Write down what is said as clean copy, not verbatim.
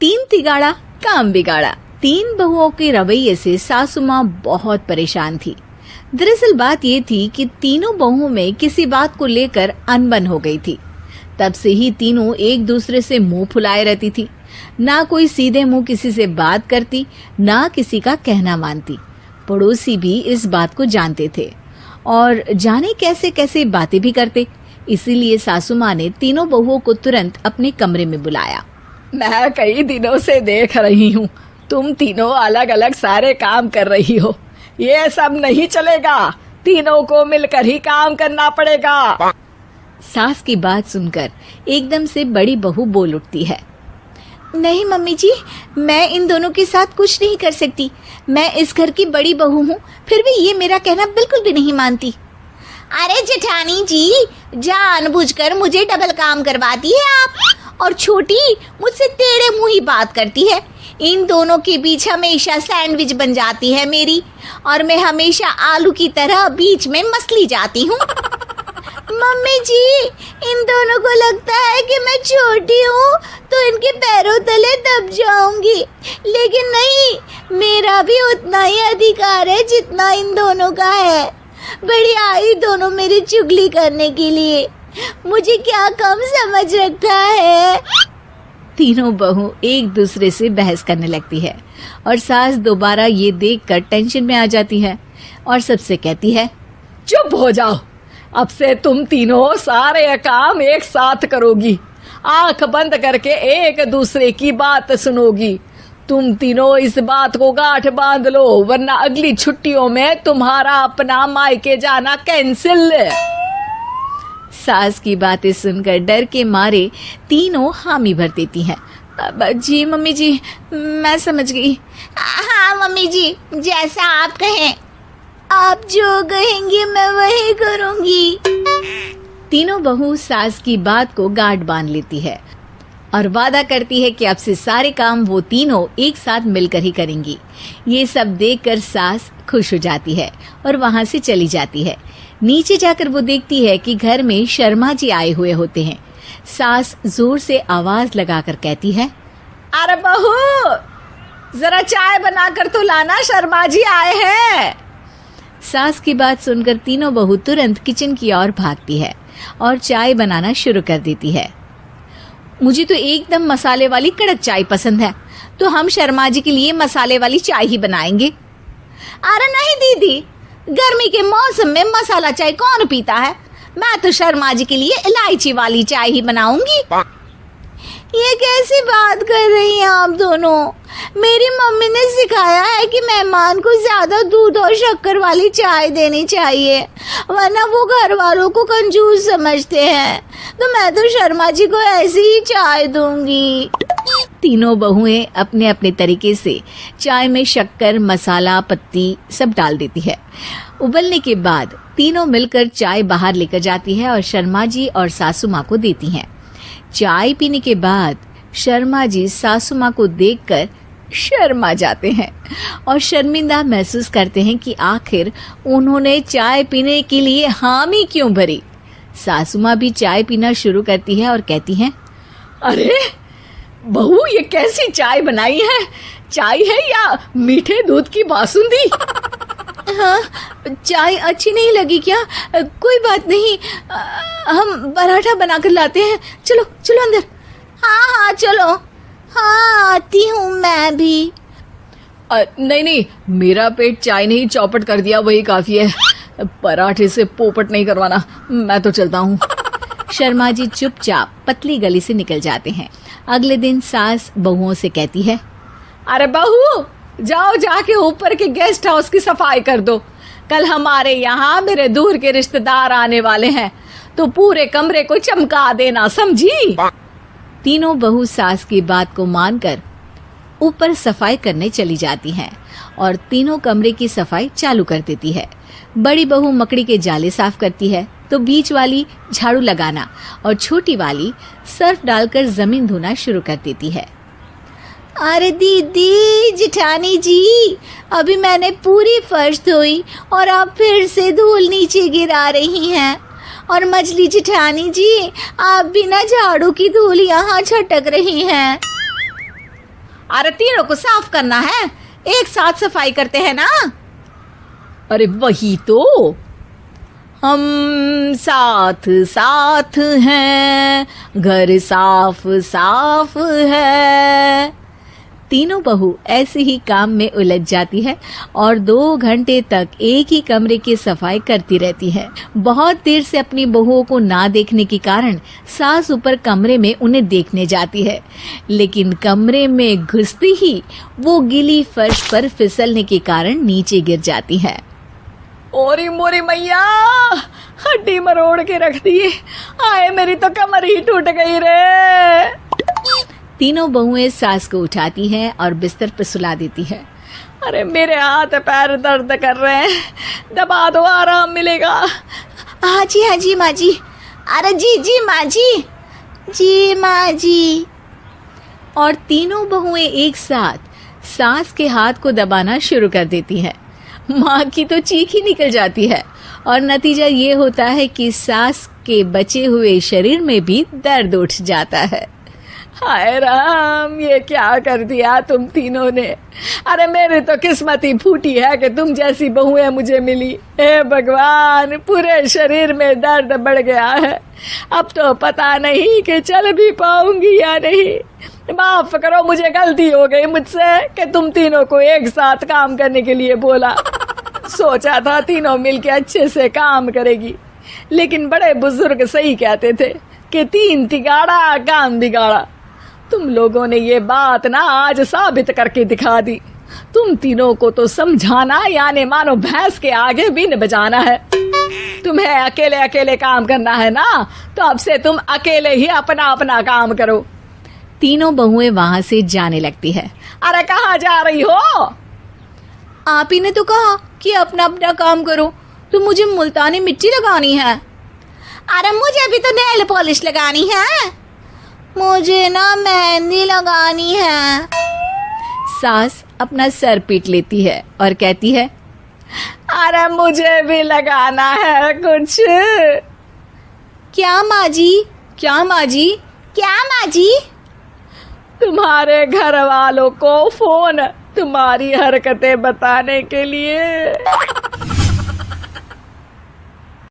तीन तिगाड़ा काम बिगाड़ा। तीन बहुओं के रवैये से सासू माँ बहुत परेशान थी। दरअसल बात ये थी कि तीनों बहुओं में किसी बात को लेकर अनबन हो गई थी। तब से ही तीनों एक दूसरे से मुंह फुलाए रहती थी। ना कोई सीधे मुंह किसी से बात करती, ना किसी का कहना मानती। पड़ोसी भी इस बात को जानते थे और जाने कैसे कैसे बातें भी करते। इसीलिए सासू माँ ने तीनों बहुओं को तुरंत अपने कमरे में बुलाया। मैं कई दिनों से देख रही हूँ, तुम तीनों अलग अलग सारे काम कर रही हो। ये सब नहीं चलेगा, तीनों को मिलकर ही काम करना पड़ेगा। सास की बात सुनकर एकदम से बड़ी बहू बोल उठती है। नहीं मम्मी जी, मैं इन दोनों के साथ कुछ नहीं कर सकती। मैं इस घर की बड़ी बहू हूँ, फिर भी ये मेरा कहना बिल्कुल भी नहीं मानती। अरे जेठानी जी, जानबूझकर मुझे डबल काम करवाती है आप, और छोटी मुझसे टेढ़े मुंह ही बात करती है। इन दोनों के बीच हमेशा सैंडविच बन जाती है मेरी, और मैं हमेशा आलू की तरह बीच में मसली जाती हूँ। मम्मी जी, इन दोनों को लगता है कि मैं छोटी हूँ तो इनके पैरों तले दब जाऊंगी, लेकिन नहीं, मेरा भी उतना ही अधिकार है जितना इन दोनों का है। बड़ी आई दोनों मेरी चुगली करने के लिए, मुझे क्या कम समझ रखा है। तीनों बहू एक दूसरे से बहस करने लगती है और सास दोबारा ये देखकर टेंशन में आ जाती है और सबसे कहती है, चुप हो जाओ, अब से तुम तीनों सारे काम एक साथ करोगी, आंख बंद करके एक दूसरे की बात सुनोगी। तुम तीनों इस बात को गांठ बांध लो, वरना अगली छुट्टियों में तुम्हारा अपना मायके जाना कैंसिल। सास की बातें सुनकर डर के मारे तीनों हामी भर देती हैं। जी मम्मी जी, मैं समझ गई। हाँ मम्मी जी, जैसा आप कहें। आप जो कहेंगी मैं वही करूंगी। तीनों बहू सास की बात को गांठ बांध लेती है और वादा करती है कि अब से सारे काम वो तीनों एक साथ मिलकर ही करेंगी। ये सब देखकर सास खुश हो जाती है और वहां से चली जाती है। नीचे जाकर वो देखती है कि घर में शर्मा जी आए हुए होते हैं। सास जोर से आवाज लगाकर कहती है, अरे बहू, जरा चाय बनाकर तो लाना, शर्मा जी आए हैं। सास की बात सुनकर तीनों बहू तुरंत किचन की ओर भागती है और चाय बनाना शुरू कर देती है। मुझे तो एकदम मसाले वाली कड़क चाय पसंद है, तो हम शर्मा जी के लिए मसाले वाली चाय ही बनाएंगे। अरे नहीं दीदी, गर्मी के मौसम में मसाला चाय कौन पीता है? मैं तो शर्मा जी के लिए इलायची वाली चाय ही बनाऊंगी। ये कैसी बात कर रही हैं आप दोनों? मेरी मम्मी ने सिखाया है कि मेहमान को ज्यादा दूध और शक्कर वाली चाय देनी चाहिए, वरना वो घर वालों को कंजूस समझते हैं। तो मैं तो शर्मा जी को ऐसी ही चाय दूंगी। तीनों बहुएं अपने अपने तरीके से चाय में शक्कर, मसाला, पत्ती सब डाल देती है। उबलने के बाद तीनों मिलकर चाय बाहर लेकर जाती है और शर्मा जी और सासू माँ को देती हैं। चाय पीने के बाद शर्मा जी सासू माँ को देखकर शर्मा जाते हैं और शर्मिंदा महसूस करते हैं कि आखिर उन्होंने चाय पीने के लिए हामी क्यों भरी। सासू माँ भी चाय पीना शुरू करती है और कहती हैं, अरे बहू, ये कैसी चाय बनाई है? चाय है या मीठे दूध की बासुंदी? हाँ, चाय अच्छी नहीं लगी क्या? कोई बात नहीं, हम पराठा बनाकर लाते हैं। चलो चलो अंदर। हाँ हाँ चलो, हाँ आती हूँ मैं भी। नहीं नहीं, मेरा पेट चाय ने ही चौपट कर दिया, वही काफी है। पराठे से पोपट नहीं करवाना, मैं तो चलता हूँ। शर्मा जी चुपचाप पतली गली से निकल जाते हैं। अगले दिन सास बहुओं से कहती है, अरे बहू, जाओ जाके ऊपर के गेस्ट हाउस की सफाई कर दो। कल हमारे यहाँ मेरे दूर के रिश्तेदार आने वाले हैं, तो पूरे कमरे को चमका देना, समझी? तीनों बहू सास की बात को मानकर ऊपर सफाई करने चली जाती हैं और तीनों कमरे की सफाई चालू कर देती है। बड़ी बहू मकड़ी के जाले साफ करती है, तो बीच वाली झाड़ू लगाना और छोटी वाली सर्फ डालकर जमीन धोना शुरू कर देती है। अरे दीदी, जेठानी जी, अभी मैंने पूरी फर्श धोई और आप फिर से धूल नीचे गिरा रही हैं। और मछली जेठानी जी, आप बिना झाड़ू की धूल यहाँ छटक रही हैं। अरे तीनों को साफ करना है, एक साथ सफाई करते हैं ना। अरे वही तो, हम साथ साथ हैं, घर साफ साफ है। तीनों बहू ऐसे ही काम में उलझ जाती है और 2 घंटे तक एक ही कमरे की सफाई करती रहती है। बहुत देर से अपनी बहुओं को ना देखने के कारण सास ऊपर कमरे में उन्हें देखने जाती है, लेकिन कमरे में घुसती ही वो गीली फर्श पर फिसलने के कारण नीचे गिर जाती है। ओरी मोरी मैया, हड्डी मरोड़ के रख दी। आए मेरी तो कमर ही टूट गई रे। तीनों बहुएं सास को उठाती हैं और बिस्तर पर सुला देती है। अरे मेरे हाथ पैर दर्द कर रहे हैं, दबा दो, आराम मिलेगा। हाँ जी माँ जी। अरे जी माँ जी माँ जी। और तीनों बहुएं एक साथ सास के हाथ को दबाना शुरू कर देती है। माँ की तो चीख ही निकल जाती है और नतीजा ये होता है कि सास के बचे हुए शरीर में भी दर्द उठ जाता है। हाय राम, ये क्या कर दिया तुम तीनों ने। अरे मेरी तो किस्मत ही फूटी है कि तुम जैसी बहुएं मुझे मिली। हे भगवान, पूरे शरीर में दर्द बढ़ गया है। अब तो पता नहीं कि चल भी पाऊंगी या नहीं। माफ करो, मुझे गलती हो गई मुझसे कि तुम तीनों को एक साथ काम करने के लिए बोला। सोचा था तीनों मिलके अच्छे से काम करेगी, लेकिन बड़े बुजुर्ग सही कहते थे कि 3 तिगाड़ा काम बिगाड़ा। तुम लोगों ने ये बात ना आज साबित करके दिखा दी। तुम तीनों को तो समझाना यानी मानो भैंस के आगे बीन बजाना है। तुम्हें अकेले अकेले काम करना है ना, तो अब से तुम अकेले ही अपना अपना काम करो। तीनों बहुएं वहां से जाने लगती है। अरे कहाँ जा रही हो? आप ही ने तो कहा कि अपना अपना काम तो मुझे मुल्तानी मिट्टी लगानी है। अरे मुझे भी तो नेल पॉलिश लगानी है, मुझे ना मेहंदी लगानी है। सास अपना सर पीट लेती है और कहती है, अरे मुझे भी लगाना है कुछ। क्या माँ जी? क्या माँ जी? क्या माँ जी? तुम्हारे घर वालों को फोन तुम्हारी हरकतें बताने के लिए।